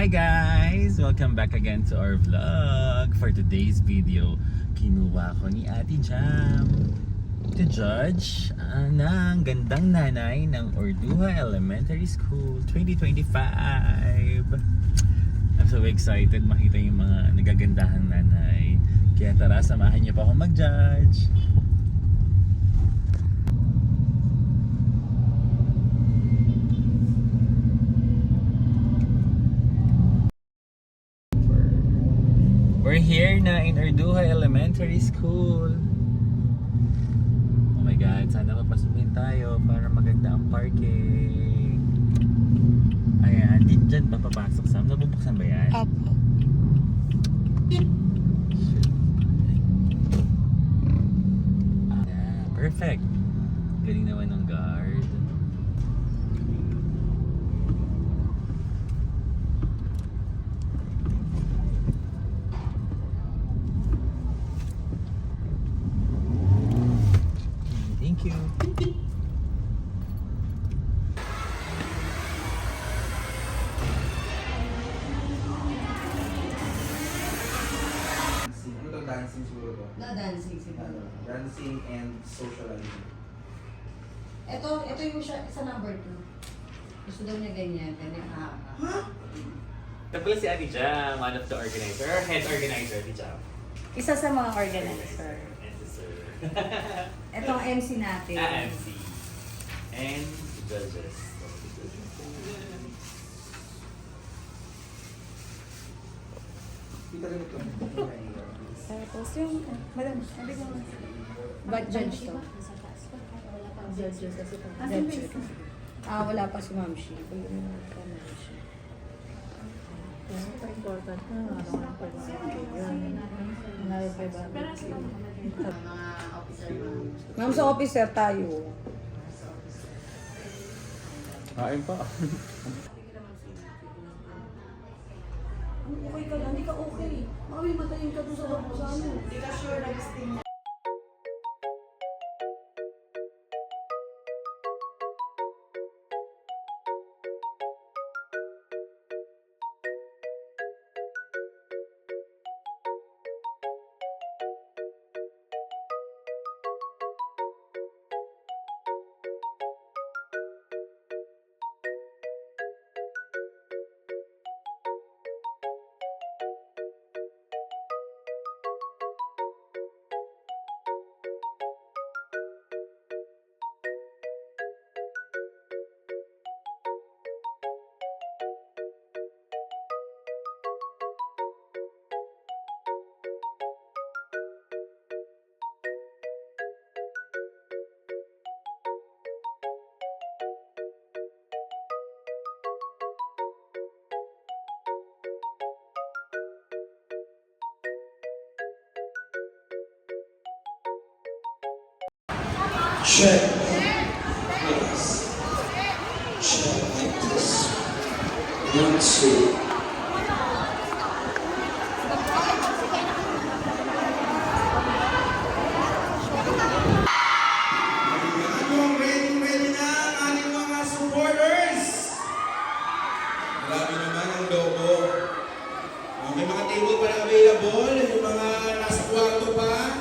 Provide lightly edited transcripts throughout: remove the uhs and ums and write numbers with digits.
Hi guys! Welcome back again to our vlog. For today's video, kinuha ko ni Ate Jam to judge ng gandang nanay ng Orduha Elementary School 2025. I'm so excited makita yung mga nagagandahang nanay. Kaya tara, samahan niyo pa ako mag-judge. We're here na in Orduha Elementary School. Oh my God, sana mapasukin tayo para maganda ang parking. Ayan, dyan pa papasok Sam. Nabubuksan ba yan? Opo. Perfect. Galing naman ng guard. Thank you. Siguro dancing siguro. Na-dancing siguro. Dancing and socializing. Ito yung sa number 2. Gusto daw niya ganyan haba. Ito pala si Ate Jam, one of the organizer, or head organizer, Ate Jam. Isa sa mga organizer. And si Sir. Itong MC natin. MC. And judges. Kita rin ito. Tapos yung, madam, sabi ko, ba't judge to? Judges kasi po. Judge. Wala pa si Ma'am Shi. Yan, pa-important na. Ano ang pag-ibig yun. Ma'am, sa officer tayo. Kain pa. Okay ka lang, hindi ka okay. Baka may matayin ka doon sa loob sa ano. Hindi ka sure na gusto niya. Check. Yes. Check like this. 1, 2. Ready na ang ating mga supporters. Grabe naman ang logo. May mga table pa na available. Yung mga nasa kwarto pa.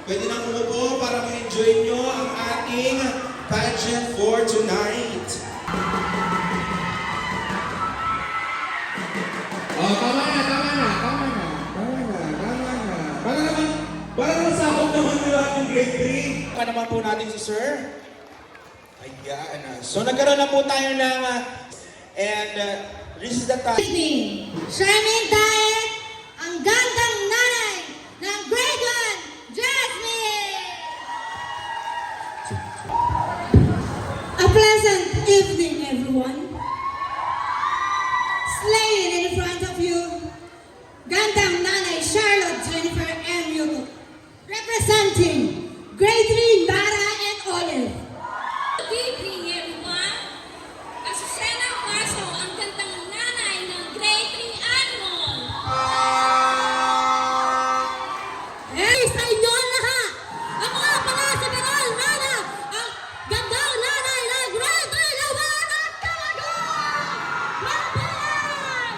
Pwede nang umupo para ma-enjoy nyo ang ating pageant for tonight. Oh, tama na. Para naman sakop naman nila yung grade 3. Pa naman po natin si Sir. Ayan. So nagkaroon na po tayo ng this is the time. Charmaine Diet, ang gandang nanay ng Grade 1, Jasmine! A pleasant evening, everyone. Slaying in front of you, gandang nanay Charlotte Jennifer M. Yuto, representing Grade 3, Dara and Olive. Good evening, everyone. Asusena Paso, ang gandang nanay ng Grade 3 Animal. Eh, sa inyo ang lahat! Ang mga pala sa Benal, Nana, ang gandang nanay ng Grade 3 Labanan talaga! Mabuhay!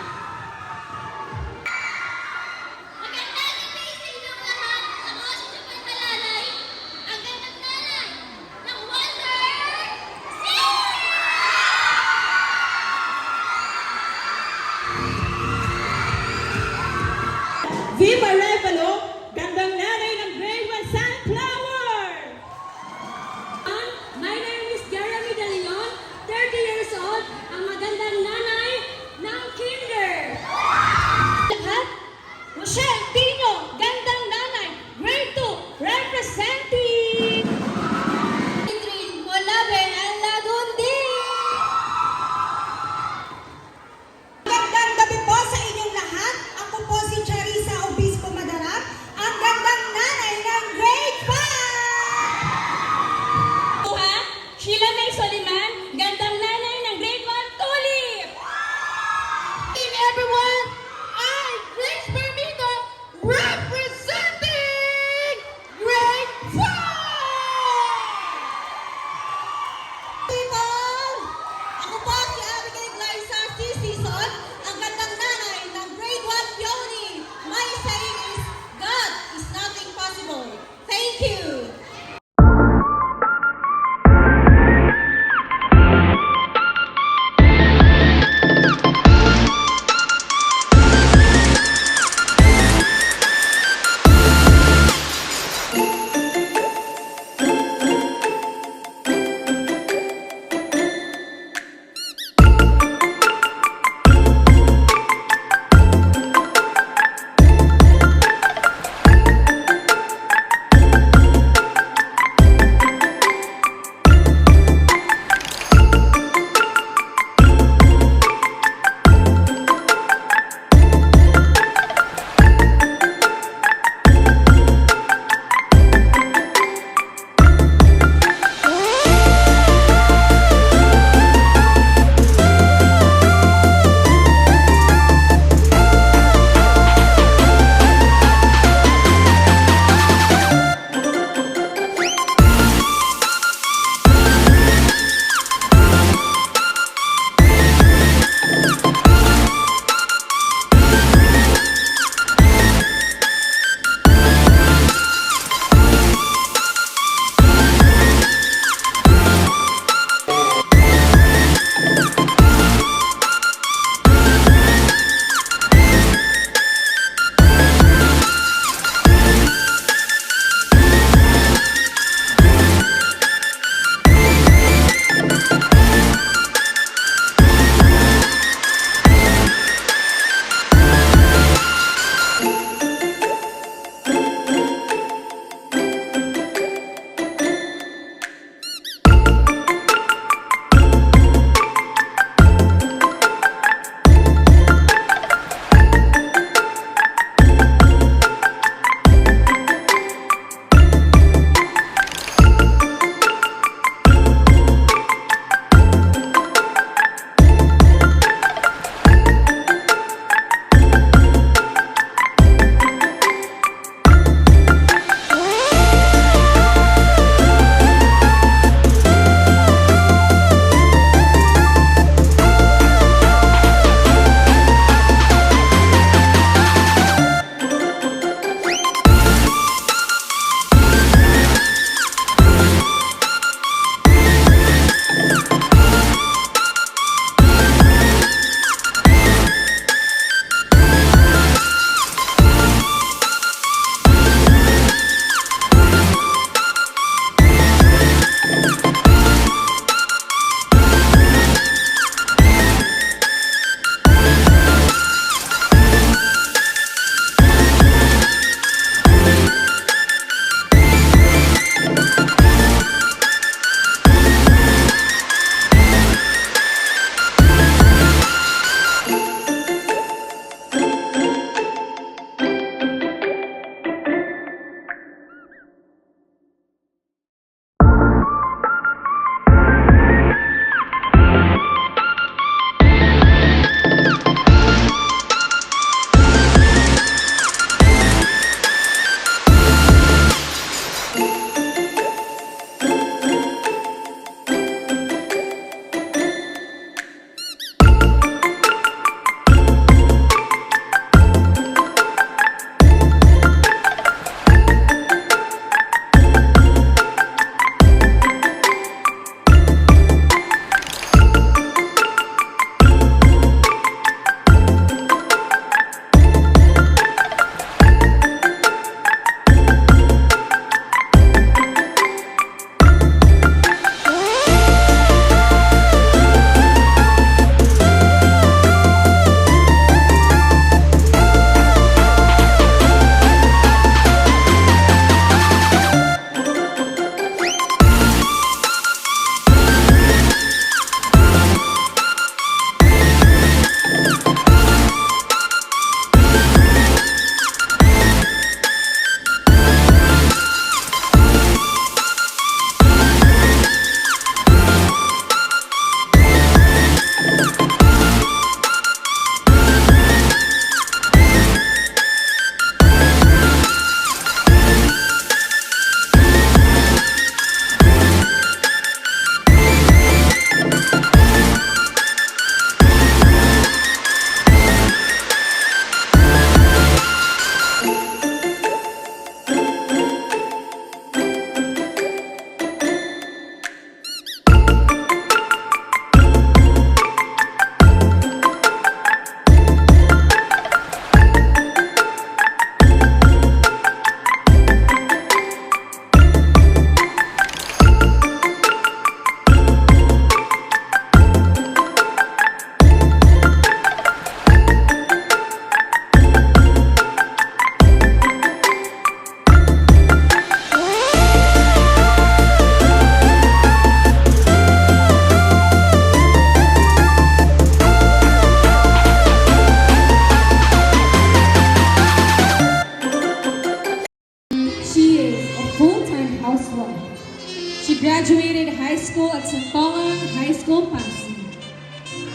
School at Santolan High School, Pasig.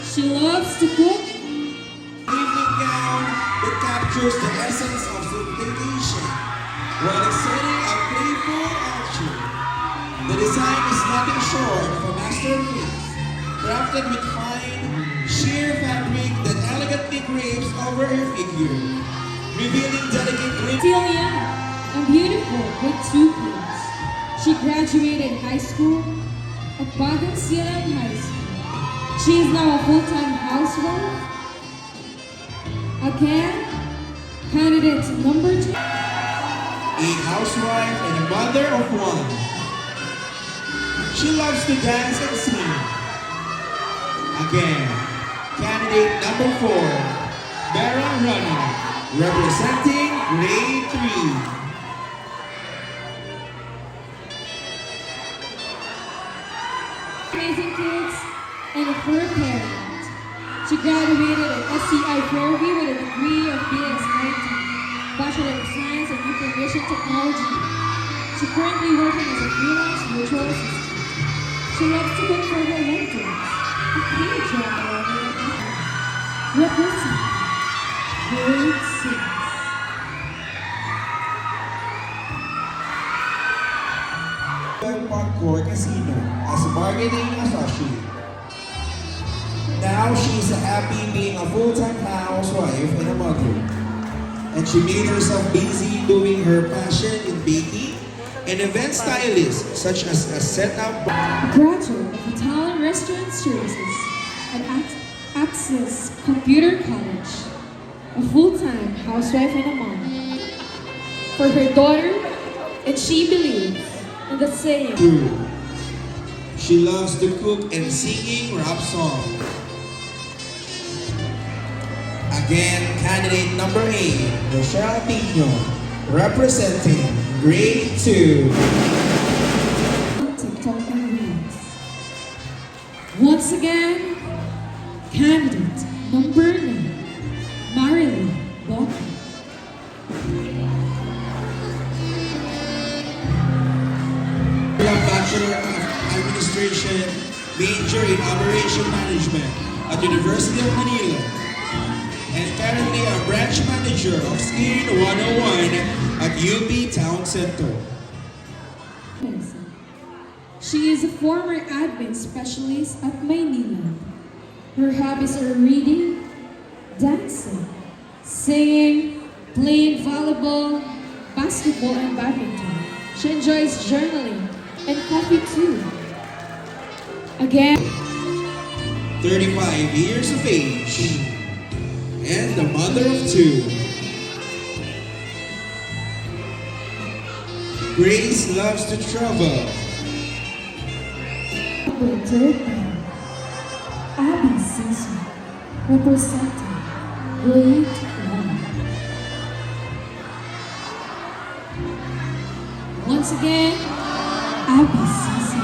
She loves to cook, Evening gown that captures the essence of sophistication while exerting a playful attitude. The design is nothing short of a masterpiece, crafted with fine, sheer fabric that elegantly drapes over her figure, revealing delicate glimpses. still young and beautiful with 2 kids. She graduated high school at Bagong Silang High School. She is now a full-time housewife. Again, candidate number 2. A housewife and a mother of 1. She loves to dance and sing. Again, candidate number 4, Vera Rana, representing grade 3. Amazing kids and a fur parent. She graduated at SCI Fairview with a degree of BS-IT, Bachelor of Science in Information Technology. She currently working as a freelance virtual assistant. She loves to cook for her mentors. A key job, however, represent grade 6. Parkour Casino as a marketing associate. Now she's happy being a full-time housewife and a mother. And she made herself busy doing her passion in baking and event stylist, such as a setup. Graduate of Italian Restaurant Services at Access Computer College. A full-time housewife and a mom. For her daughter, and she believes in the saying, She loves to cook and singing rap songs. Again, candidate number 8, Rochelle Pino, representing grade 2. TikTok and Reels. Once again, candidate number 9, Marilyn Walker. Bachelor of Administration, major in Operation Management at University of Manila, and currently a branch manager of Skiing 101 at UP Town Center. She is a former admin specialist at Maynila. Her hobbies are reading, dancing, singing, playing volleyball, basketball, and badminton. She enjoys journaling and coffee too. Again, 35 years of age, and the mother of 2. Grace loves to travel. number 13, Abby Season, representing grade 1. Once again, Abby Season.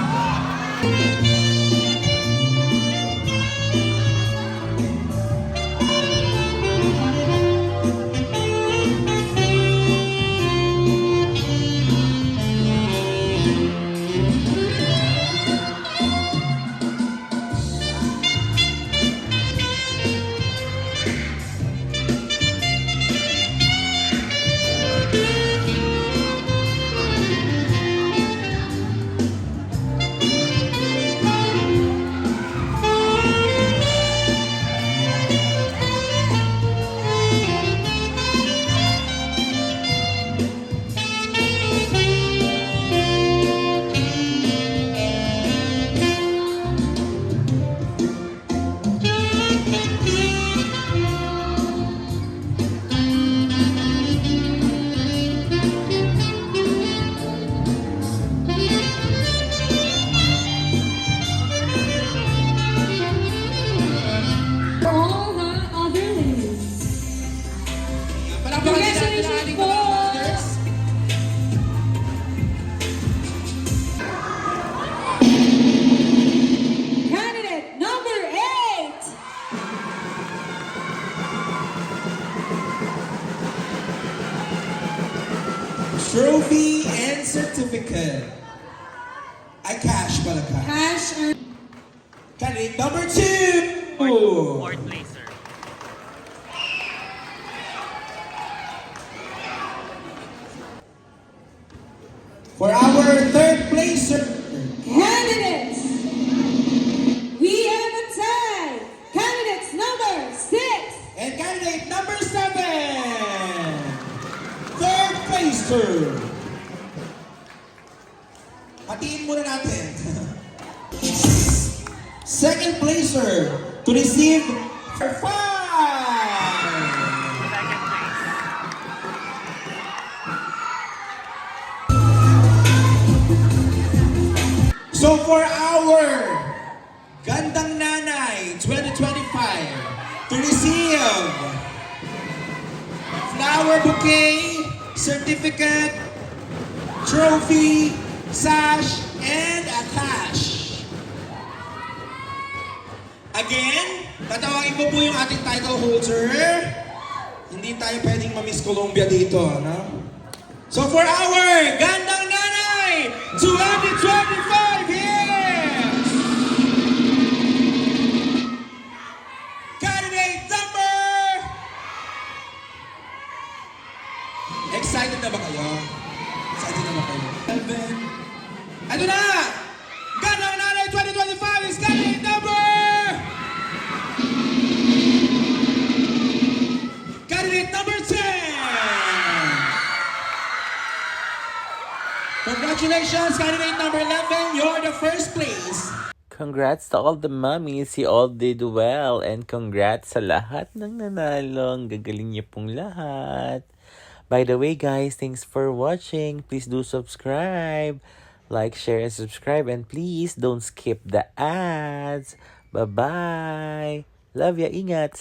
For all the other ladies. Congratulations for candidate number 8. Trophy and certificate. Ay, cash pala cash. Cash Candidate number 2. Fourth placer. For our third placer, Candidates, we have a tie. Candidates number 6. and candidate number 7. Third placer. Hatiin muna natin. Second placer to receive 5. So for our Gandang Nanay 2025 to receive flower bouquet, certificate, trophy, sash, and a cash. Again, tatawagin ko po yung ating title holder. Hindi tayo pwedeng ma-miss Colombia dito, no? So for our Gandang Nanay 2025 here, candidate number... Excited na ba kayo? Excited na ba kayo? 7. Ito na! Gandang Nanay 2025 is candidate number... Candidate number 10! Congratulations, candidate number 11. You're the first place. Congrats to all the mommies. You all did well. And congrats sa lahat ng nanalo. Ang gagaling niyo pong lahat. By the way, guys, thanks for watching. Please do subscribe. Like, share, and subscribe. And please don't skip the ads. Bye-bye. Love ya. Ingat.